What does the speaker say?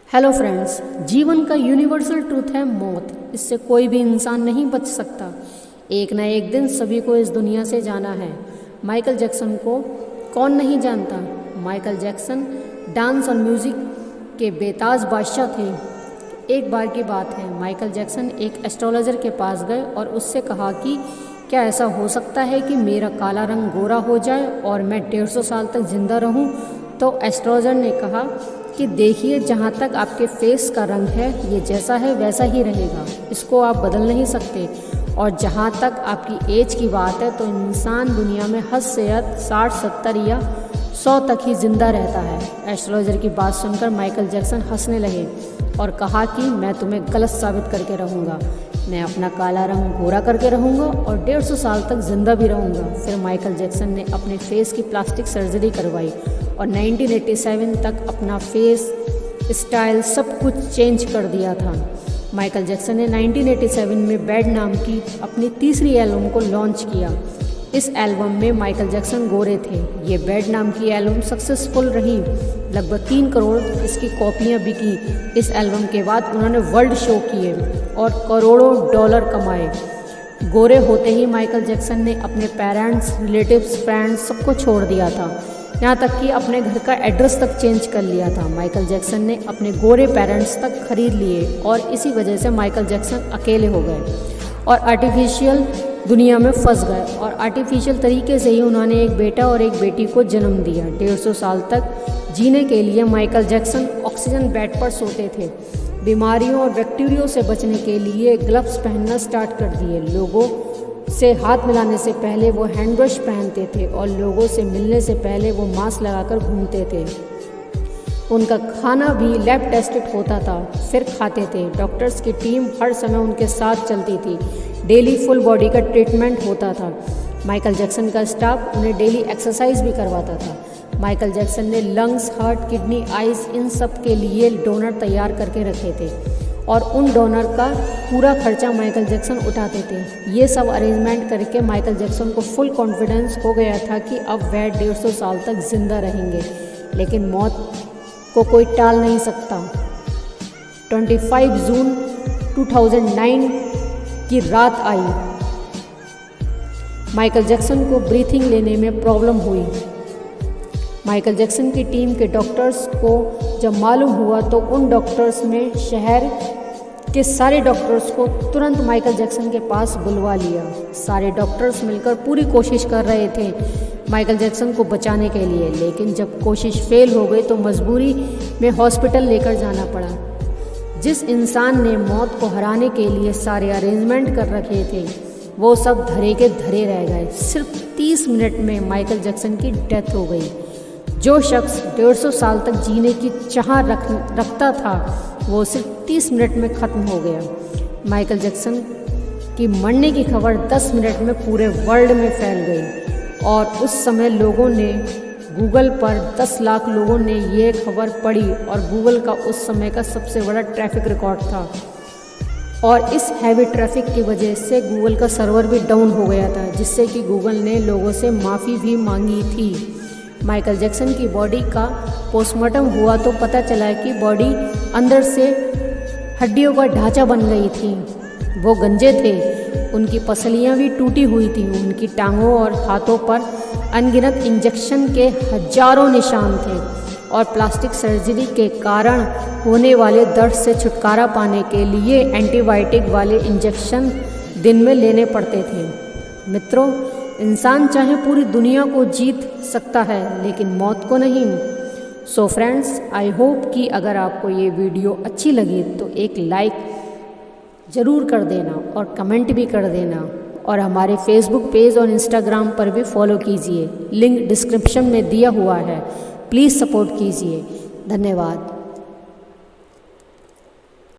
Hello friends, जीवन का universal truth है मौत। इससे कोई भी इंसान नहीं बच सकता। एक न एक दिन सभी को इस दुनिया से जाना है। माइकल जैक्सन को कौन नहीं जानता। माइकल जैक्सन डांस और म्यूज़िक के बेताज बादशाह थे। एक बार की बात है, माइकल जैक्सन एक एस्ट्रोलॉजर के पास गए और उससे कहा कि क्या ऐसा हो सकता है कि मेरा काला रंग गोरा हो जाए और मैं 150 साल तक ज़िंदा रहूं। तो एस्ट्रोलॉजर ने कहा कि देखिए, जहाँ तक आपके फेस का रंग है ये जैसा है वैसा ही रहेगा, इसको आप बदल नहीं सकते। और जहाँ तक आपकी एज की बात है तो इंसान दुनिया में हद से हद 60, 70 या 100 तक ही ज़िंदा रहता है। एस्ट्रोलॉजर की बात सुनकर माइकल जैक्सन हंसने लगे और कहा कि मैं तुम्हें गलत साबित करके रहूँगा। मैं अपना काला रंग गोरा करके रहूँगा और 150 साल तक ज़िंदा भी रहूँगा। फिर माइकल जैक्सन ने अपने फेस की प्लास्टिक सर्जरी करवाई और 1987 तक अपना फेस स्टाइल सब कुछ चेंज कर दिया था। माइकल जैक्सन ने 1987 में बैड नाम की अपनी तीसरी एल्बम को लॉन्च किया। इस एल्बम में माइकल जैक्सन गोरे थे। ये बैड नाम की एल्बम सक्सेसफुल रही। लगभग 3 करोड़ इसकी कॉपियाँ बिकी। इस एल्बम के बाद उन्होंने वर्ल्ड शो किए और करोड़ों डॉलर कमाए। गोरे होते ही माइकल जैक्सन ने अपने पेरेंट्स, रिलेटिव्स, फ्रेंड्स सबको छोड़ दिया था। यहाँ तक कि अपने घर का एड्रेस तक चेंज कर लिया था। माइकल जैक्सन ने अपने गोरे पेरेंट्स तक खरीद लिए और इसी वजह से माइकल जैक्सन अकेले हो गए और आर्टिफिशियल दुनिया में फंस गए। और आर्टिफिशियल तरीके से ही उन्होंने एक बेटा और एक बेटी को जन्म दिया। 150 साल तक जीने के लिए माइकल जैक्सन ऑक्सीजन बेड पर सोते थे। बीमारियों और बैक्टीरिया से बचने के लिए ग्लव्स पहनना स्टार्ट कर दिए। लोगों से हाथ मिलाने से पहले वो हैंड ब्रश पहनते थे और लोगों से मिलने से पहले वो मास्क लगाकर घूमते थे। उनका खाना भी लैब टेस्टेड होता था, फिर खाते थे। डॉक्टर्स की टीम हर समय उनके साथ चलती थी। डेली फुल बॉडी का ट्रीटमेंट होता था। माइकल जैक्सन का स्टाफ उन्हें डेली एक्सरसाइज भी करवाता था। माइकल जैक्सन ने लंग्स, हार्ट, किडनी, आइज़ इन सब के लिए डोनर तैयार करके रखे थे और उन डोनर का पूरा खर्चा माइकल जैक्सन उठाते थे। ये सब अरेंजमेंट करके माइकल जैक्सन को फुल कॉन्फिडेंस हो गया था कि अब वह 150 साल तक ज़िंदा रहेंगे। लेकिन मौत को कोई टाल नहीं सकता। 25 जून 2009 की रात आई। माइकल जैक्सन को ब्रीथिंग लेने में प्रॉब्लम हुई। माइकल जैक्सन की टीम के डॉक्टर्स को जब मालूम हुआ तो उन डॉक्टर्स में शहर के सारे डॉक्टर्स को तुरंत माइकल जैक्सन के पास बुलवा लिया। सारे डॉक्टर्स मिलकर पूरी कोशिश कर रहे थे माइकल जैक्सन को बचाने के लिए, लेकिन जब कोशिश फेल हो गई तो मजबूरी में हॉस्पिटल लेकर जाना पड़ा। जिस इंसान ने मौत को हराने के लिए सारे अरेंजमेंट कर रखे थे वो सब धरे के धरे रह गए। सिर्फ 30 मिनट में माइकल जैक्सन की डेथ हो गई। जो शख्स 150 साल तक जीने की चाह रखता था वो सिर्फ 30 मिनट में ख़त्म हो गया। माइकल जैक्सन की मरने की खबर 10 मिनट में पूरे वर्ल्ड में फैल गई और उस समय लोगों ने गूगल पर 10 लाख लोगों ने ये खबर पढ़ी और गूगल का उस समय का सबसे बड़ा ट्रैफिक रिकॉर्ड था। और इस हैवी ट्रैफिक की वजह से गूगल का सर्वर भी डाउन हो गया था, जिससे कि गूगल ने लोगों से माफ़ी भी मांगी थी। माइकल जैक्सन की बॉडी का पोस्टमार्टम हुआ तो पता चला कि बॉडी अंदर से हड्डियों का ढांचा बन गई थी। वो गंजे थे, उनकी पसलियां भी टूटी हुई थी। उनकी टांगों और हाथों पर अनगिनत इंजेक्शन के हजारों निशान थे और प्लास्टिक सर्जरी के कारण होने वाले दर्द से छुटकारा पाने के लिए एंटीबायोटिक वाले इंजेक्शन दिन में लेने पड़ते थे। मित्रों, इंसान चाहे पूरी दुनिया को जीत सकता है लेकिन मौत को नहीं। सो फ्रेंड्स, आई होप कि अगर आपको ये वीडियो अच्छी लगी तो एक लाइक ज़रूर कर देना और कमेंट भी कर देना और हमारे फेसबुक पेज और इंस्टाग्राम पर भी फॉलो कीजिए। लिंक डिस्क्रिप्शन में दिया हुआ है। प्लीज़ सपोर्ट कीजिए। धन्यवाद।